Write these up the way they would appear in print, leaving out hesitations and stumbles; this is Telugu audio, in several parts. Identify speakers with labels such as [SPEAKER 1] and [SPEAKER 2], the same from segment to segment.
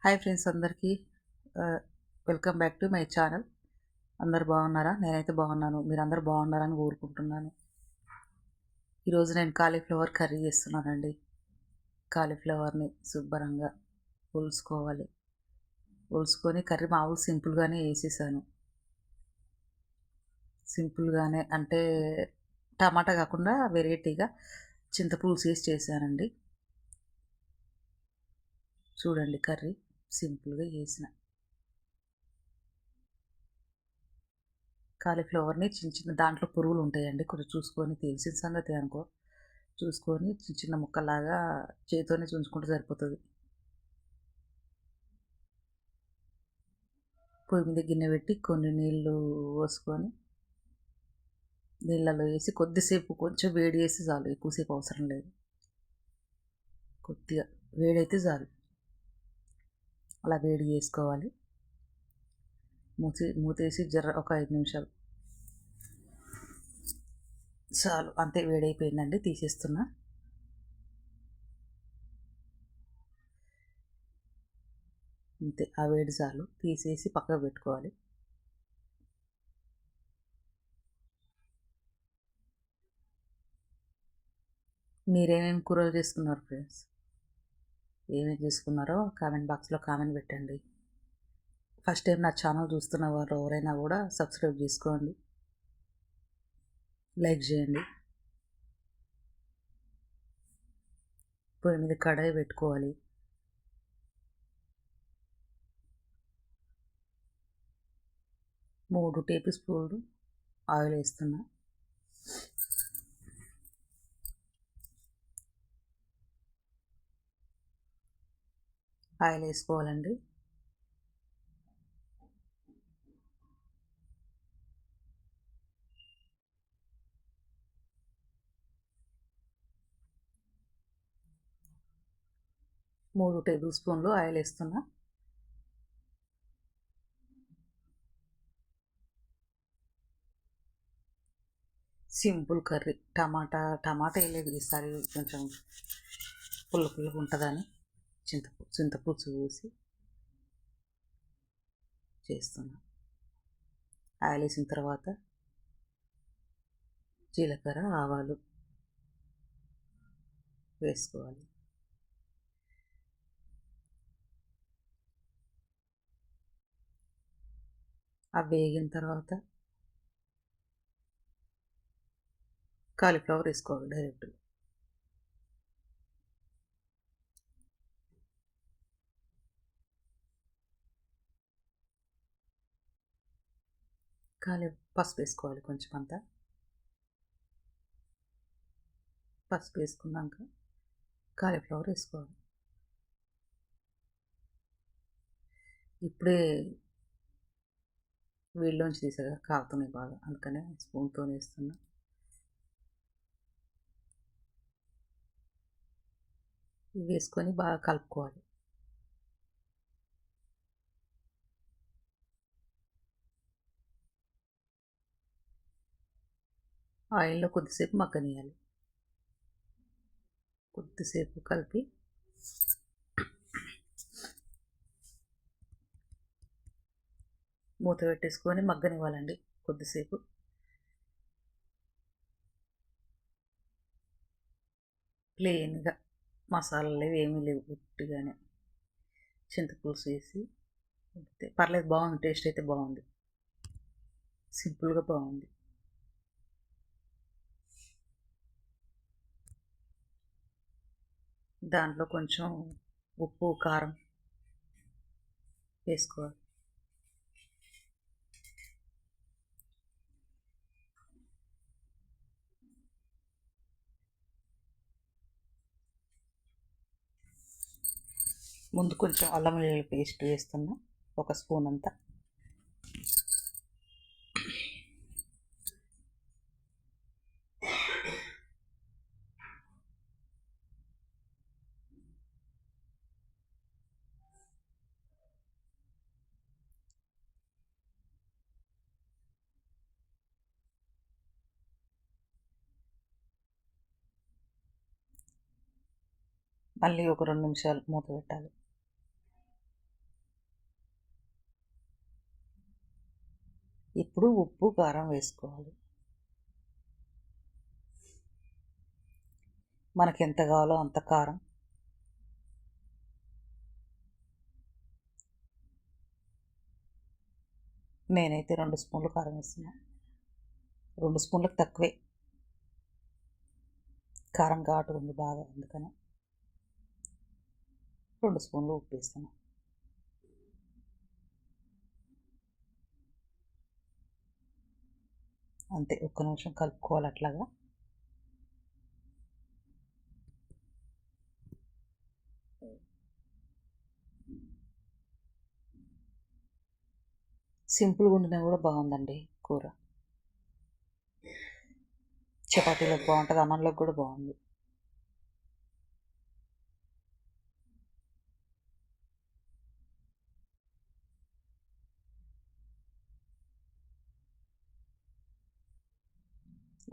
[SPEAKER 1] హాయ్ ఫ్రెండ్స్ అందరికీ welcome back to my channel. అందరు బాగున్నారా? నేనైతే బాగున్నాను. మీరందరూ బాగున్నారని కోరుకుంటున్నాను. ఈరోజు నేను కాలీఫ్లవర్ కర్రీ చేస్తున్నానండి. కాలీఫ్లవర్ని శుభ్రంగా పులుసుకోవాలి. పులుసుకొని కర్రీ మామూలు సింపుల్గానే వేసేసాను. సింపుల్గానే అంటే టమాటా కాకుండా వెరైటీగా చింతపులుసు వేసి చేశానండి. చూడండి కర్రీ సింపుల్గా చేసిన కాలీఫ్లవర్ని చిన్న చిన్న దాంట్లో పురుగులు ఉంటాయండి, కొంచెం చూసుకొని తెలిసిన సంగతి అనుకో. చూసుకొని చిన్న చిన్న ముక్కలాగా చేతితోనే చుంచుకుంటే సరిపోతుంది. పొయ్యి మీద గిన్నె పెట్టి కొన్ని నీళ్ళు పోసుకొని నీళ్ళలో వేసి కొద్దిసేపు కొంచెం వేడి చేసి చాలు, ఎక్కువసేపు అవసరం లేదు. కొద్దిగా వేడైతే చాలు. అలా వేడి చేసుకోవాలి. మూతేసి జర్ర ఒక 5 నిమిషాలు చాలు. అంతే, వేడైపోయిందండి, తీసేస్తున్నా. అంతే, ఆ వేడి చాలు, తీసేసి పక్కకు పెట్టుకోవాలి. మీరేమేమి కూరలు చేసుకున్నారు ఫ్రెండ్స్? ఏమేమి చేసుకున్నారో కామెంట్ బాక్స్లో కామెంట్ పెట్టండి. ఫస్ట్ టైం నా ఛానల్ చూస్తున్న వారు ఎవరైనా కూడా సబ్స్క్రైబ్ చేసుకోండి, లైక్ చేయండి. పొయ్యి మీద కడాయి పెట్టుకోవాలి. మూడు టేబుల్ స్పూన్లు ఆయిల్ వేస్తున్నా. ఆయిల్ వేసుకోవాలండి. మూడు టేబుల్ స్పూన్లు ఆయిల్ వేస్తున్నా. సింపుల్ కర్రీ, టమాటా వేయలేదు ఈసారి, కొంచెం పుల్లగా ఉంటుందని చింతపులుసు పూసి చేస్తున్నా. ఆయిల్ వేసిన తర్వాత జీలకర్ర ఆవాలు వేసుకోవాలి. అవి వేగిన తర్వాత కాలీఫ్లవర్ వేసుకోవాలి డైరెక్ట్. పసుపు వేసుకోవాలి కొంచెం అంతా. పసుపు వేసుకున్నాక కాలీఫ్లవర్ వేసుకోవాలి. ఇప్పుడే వీళ్ళలోంచి తీసాక కాగుతున్నాయి బాగా, అందుకనే స్పూన్తో వేస్తున్నా. ఇవి వేసుకొని బాగా కలుపుకోవాలి. ఆయిల్లో కొద్దిసేపు మగ్గనియాలి. కొద్దిసేపు కలిపి మూత పెట్టేసుకొని మగ్గనివ్వాలండి కొద్దిసేపు. ప్లెయిన్గా మసాలాలు ఏమీ లేవు, ఉట్టిగానే చింతపులుసు వేసి పర్లేదు, బాగుంది, టేస్ట్ అయితే బాగుంది, సింపుల్గా బాగుంది. దాంట్లో కొంచెం ఉప్పు కారం వేసుకోవాలి. ముందు కొంచెం అల్లం వెల్లుల్లి పేస్ట్ వేస్తున్నా, ఒక స్పూన్ అంతా. మళ్ళీ ఒక 2 నిమిషాలు మూత పెట్టాలి. ఇప్పుడు ఉప్పు కారం వేసుకోవాలి. మనకి ఎంత కావాలో అంత కారం. నేనైతే 2 స్పూన్లు కారం వేస్తున్నాను. 2 స్పూన్లకు తక్కువే, కారం ఘాటు ఉంది బాగా, అందుకని 2 స్పూన్లు ఉప్పు వేస్తున్నాను. అంతే, ఒక్క నిమిషం కలుపుకోవాలి అట్లాగా. సింపుల్గా వండినా కూడా బాగుందండి కూర. చపాతీలోకి బాగుంటుంది, అన్నంలోకి కూడా బాగుంది.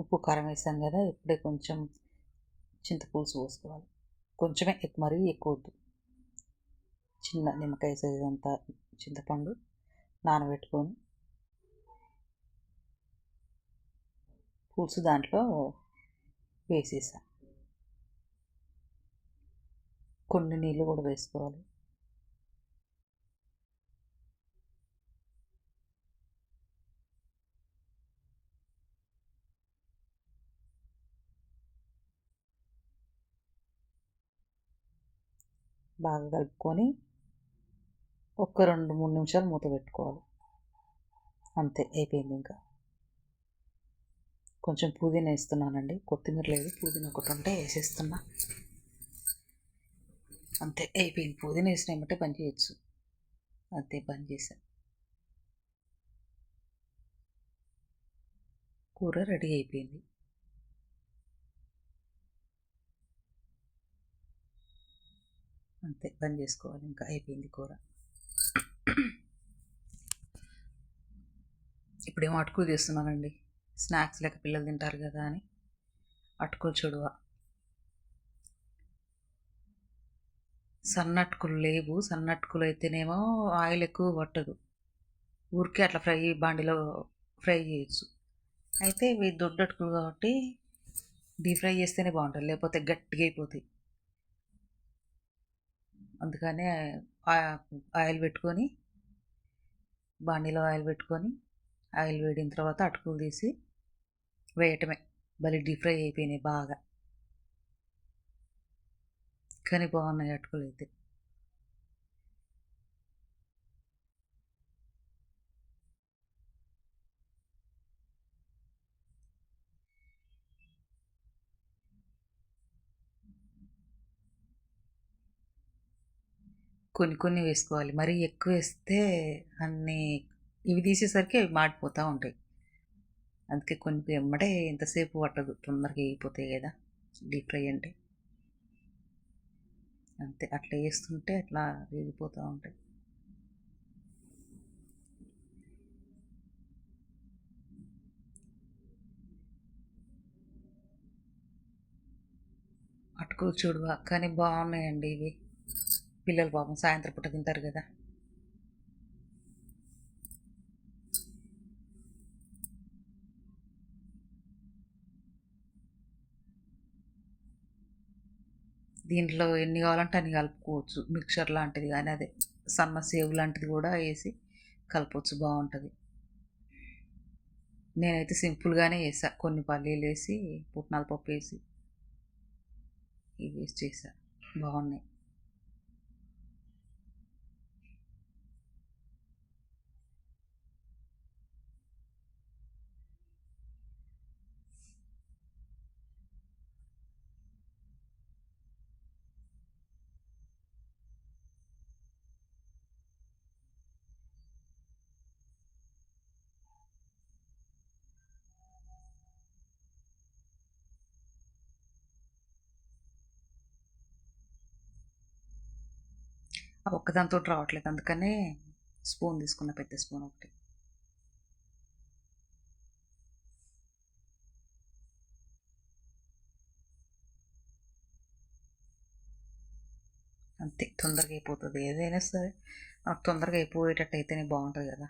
[SPEAKER 1] ఉప్పు కారం వేసాం కదా, ఇప్పుడే కొంచెం చింతపులుసు పోసుకోవాలి. కొంచెమే, మరీ ఎక్కువ వద్దు. చిన్న నిమ్మకాయ సైజ్ అంతా చింతపండు నానబెట్టుకొని పులుసు దాంట్లో వేసేసా. కొన్ని నీళ్ళు కూడా వేసుకోవాలి. బాగా కలుపుకొని ఒక్క 2-3 నిమిషాలు మూత పెట్టుకోవాలి. అంతే, అయిపోయింది. ఇంకా కొంచెం పుదీనా వేస్తున్నానండి, కొత్తిమీర లేదు, పుదీనా ఒకటి ఉంటే వేసేస్తున్నా. అంతే, అయిపోయింది. పుదీనా వేసినామంటే పని చేయొచ్చు. అంతే, పని చేసా. కూర రెడీ అయిపోయింది. అంతే, పని చేసుకోవాలి. ఇంకా అయిపోయింది కూర. ఇప్పుడేమో అటుకులు చేస్తున్నానండి, స్నాక్స్ లెక్క పిల్లలు తింటారు కదా అని. అటుకులు చుడువ. సన్నట్టుకులు లేవు. సన్నట్టుకులు అయితేనేమో ఆయిల్ ఎక్కువ పట్టదు, ఊరికే అట్లా బాండిలో ఫ్రై చేయొచ్చు. అయితే ఇవి దొడ్డటుకులు కాబట్టి డీప్ ఫ్రై చేస్తేనే బాగుంటుంది, లేకపోతే గట్టిగా అయిపోతాయి. అందుకనే ఆయిల్ పెట్టుకొని, బాండిలో ఆయిల్ పెట్టుకొని, ఆయిల్ వేడిన తర్వాత అటుకులు తీసి వేయటమే. భలే డీప్ ఫ్రై అయిపోయినాయి బాగా, కానీ బాగున్నాయి అటుకులు అయితే. కొన్ని కొన్ని వేసుకోవాలి, మరీ ఎక్కువ వేస్తే అన్నీ ఇవి తీసేసరికి అవి మాడిపోతూ ఉంటాయి. అందుకే కొన్ని ఎమ్మటే ఎంతసేపు పట్టదు, తొందరగా అయిపోతాయి కదా డీప్ ఫ్రై అంటే. అంతే, అట్లా వేస్తుంటే అట్లా వేగిపోతూ ఉంటాయి. అటుకులు చూడువా, కానీ బాగున్నాయండి ఇవి. పిల్లలు పాపం సాయంత్రం పూట తింటారు కదా. దీంట్లో ఎన్ని కావాలంటే అన్ని కలుపుకోవచ్చు, మిక్చర్ లాంటిది కానీ అదే సన్న సేవ్ లాంటిది కూడా వేసి కలపవచ్చు, బాగుంటుంది. నేనైతే సింపుల్గానే వేసా, కొన్ని పల్లీలు వేసి పుట్నాల పప్పు వేసి ఇవి వేసి చేసా, బాగున్నాయి. ఒక్కదాంతో రావట్లేదు, అందుకనే స్పూన్ తీసుకున్న, పెద్ద స్పూన్ ఒకటి. అంతే, తొందరగా అయిపోతుంది ఏదైనా సరే. తొందరగా అయిపోయేటట్టు అయితేనే బాగుంటుంది కదా.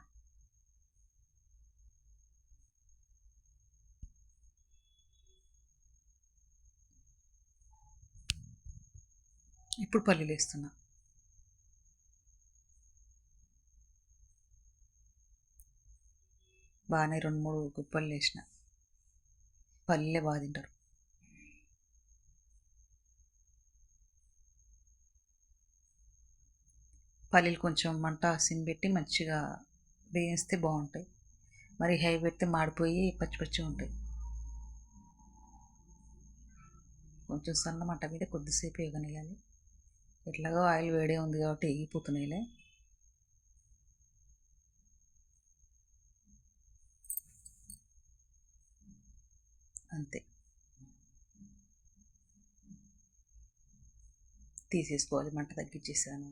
[SPEAKER 1] ఇప్పుడు పల్లీలు వేస్తున్నా. బాగానే 2-3 గుప్పలు వేసిన. పల్లీలే బాగా తింటారు. పల్లీలు కొంచెం మంట సిమ్ పెట్టి మంచిగా వేయిస్తే బాగుంటాయి. మరి హై పెడితే మాడిపోయి పచ్చి పచ్చిగా ఉంటాయి. కొంచెం సన్న మంట మీద కొద్దిసేపు వేగనియాలి. ఎట్లాగో ఆయిల్ వేడే ఉంది కాబట్టి వేగిపోతున్నాయిలే. అంతే, తీసేసుకోవాలి. మంట తగ్గించేసాను.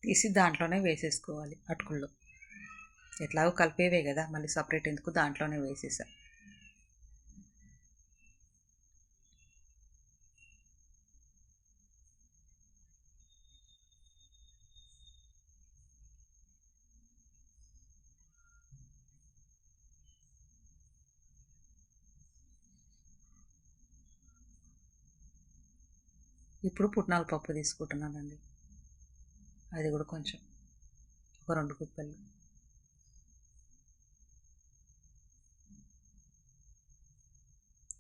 [SPEAKER 1] తీసి దాంట్లోనే వేసేసుకోవాలి అటుకుల్లో. ఎట్లాగో కలిపేవే కదా, మళ్ళీ సపరేట్ ఎందుకు, దాంట్లోనే వేసేసా. ఇప్పుడు పుట్నాల పప్పు తీసుకుంటున్నానండి. అది కూడా కొంచెం ఒక 2 గుప్పలు.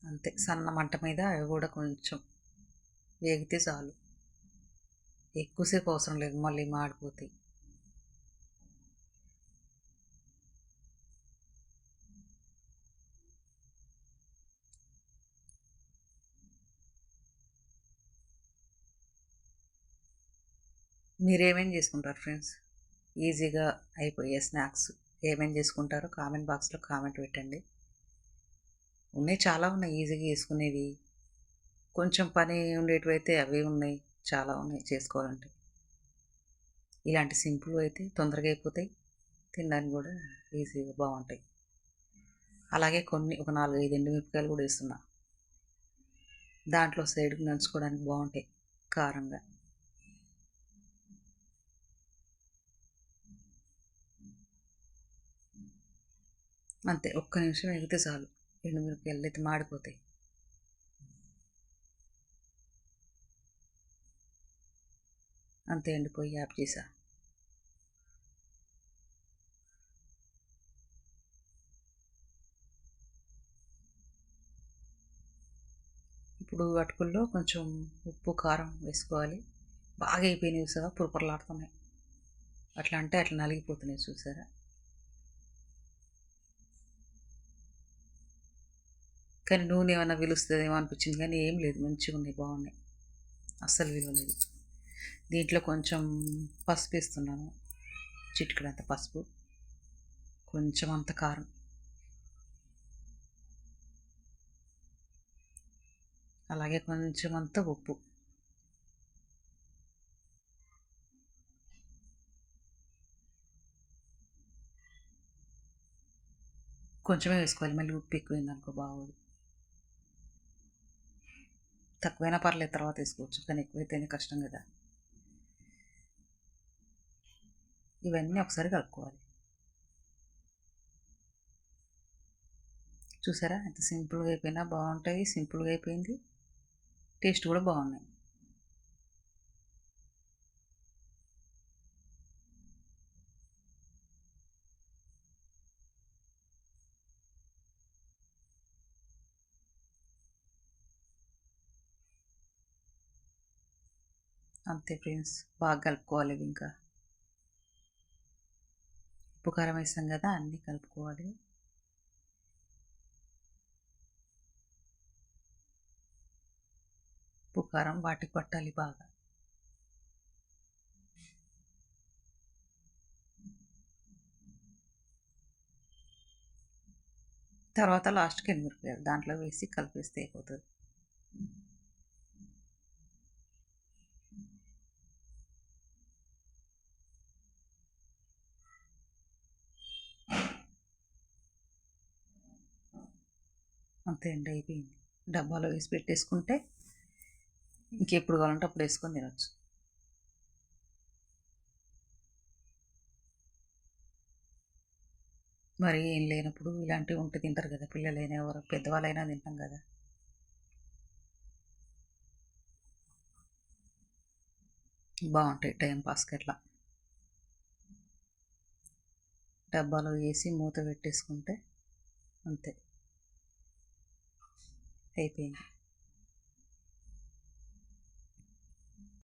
[SPEAKER 1] అంతే, సన్న మంట మీద అవి కూడా కొంచెం వేగితే చాలు. ఎక్కువసేపు అవసరం లేదు, మళ్ళీ మాడిపోతాయి. మీరేమేం చేసుకుంటారు ఫ్రెండ్స్? ఈజీగా అయిపోయే స్నాక్స్ ఏమేం చేసుకుంటారో కామెంట్ బాక్స్లో కామెంట్ పెట్టండి. ఉన్నాయి, చాలా ఉన్నాయి ఈజీగా చేసుకునేవి. కొంచెం పని ఉండేటివి అయితే అవి ఉన్నాయి, చాలా ఉన్నాయి చేసుకోవాలంటే. ఇలాంటి సింపుల్ అయితే తొందరగా అయిపోతాయి, తినడానికి కూడా ఈజీగా బాగుంటాయి. అలాగే ఒక 4-5 ఎండుమిరపకాయలు కూడా వేస్తున్నా. దాంట్లో సైడ్కి నంచుకోవడానికి బాగుంటాయి కారంగా. అంతే, ఒక్క నిమిషం ఎగితే చాలు, ఎండుమిరపకాయలు అయితే మాడిపోతాయి. అంతే అండి, పొయ్యి ఆఫ్ చేసా. ఇప్పుడు అటుకుల్లో కొంచెం ఉప్పు కారం వేసుకోవాలి. బాగా అయిపోయినాయి చూసారా, పురపరలాడుతున్నాయి. అట్లా అంటే అట్లా నలిగిపోతున్నాయి చూసారా. కానీ నూనె ఏమన్నా పిలుస్తుందేమో అనిపించింది, కానీ ఏం లేదు, మంచిగా ఉన్నాయి, బాగున్నాయి, అస్సలు విలువలేదు. దీంట్లో కొంచెం పసుపు వేస్తున్నాను, చిటికెడంత పసుపు, కొంచెం అంత కారం, అలాగే కొంచెం అంత ఉప్పు. కొంచెమే వేసుకోవాలి, మళ్ళీ ఉప్పు ఎక్కువైంది అనుకో బాగోదు. తక్కువైనా పర్లేదు, తర్వాత వేసుకోవచ్చు, కానీ ఎక్కువైతేనే కష్టం కదా. ఇవన్నీ ఒకసారి కలుపుకోవాలి. చూసారా ఎంత సింపుల్గా అయిపోయినా బాగుంటాయి. సింపుల్గా అయిపోయింది, టేస్ట్ కూడా బాగున్నాయి. అంతే ఫ్రెండ్స్, బాగా కలుపుకోవాలి. ఇంకా ఉప్పు కారం వేసాం కదా, అన్నీ కలుపుకోవాలి. ఉప్పు కారం వాటికి పట్టాలి బాగా. తర్వాత లాస్ట్కి ఎండుమిరపకాయలు దాంట్లో వేసి కలిపేస్తే అయిపోతుంది. అంతే అండి, అయిపోయింది. డబ్బాలో వేసి పెట్టేసుకుంటే ఇంకెప్పుడు కావాలంటే అప్పుడు వేసుకొని తినొచ్చు. మరి ఏం లేనప్పుడు ఇలాంటివి ఉంటే తింటారు కదా, పిల్లలైనా ఎవరు పెద్దవాళ్ళైనా తింటాం కదా. బాగుంటాయి టైం పాస్కి అట్లా. డబ్బాలో వేసి మూత పెట్టేసుకుంటే అంతే, అయిపోయింది.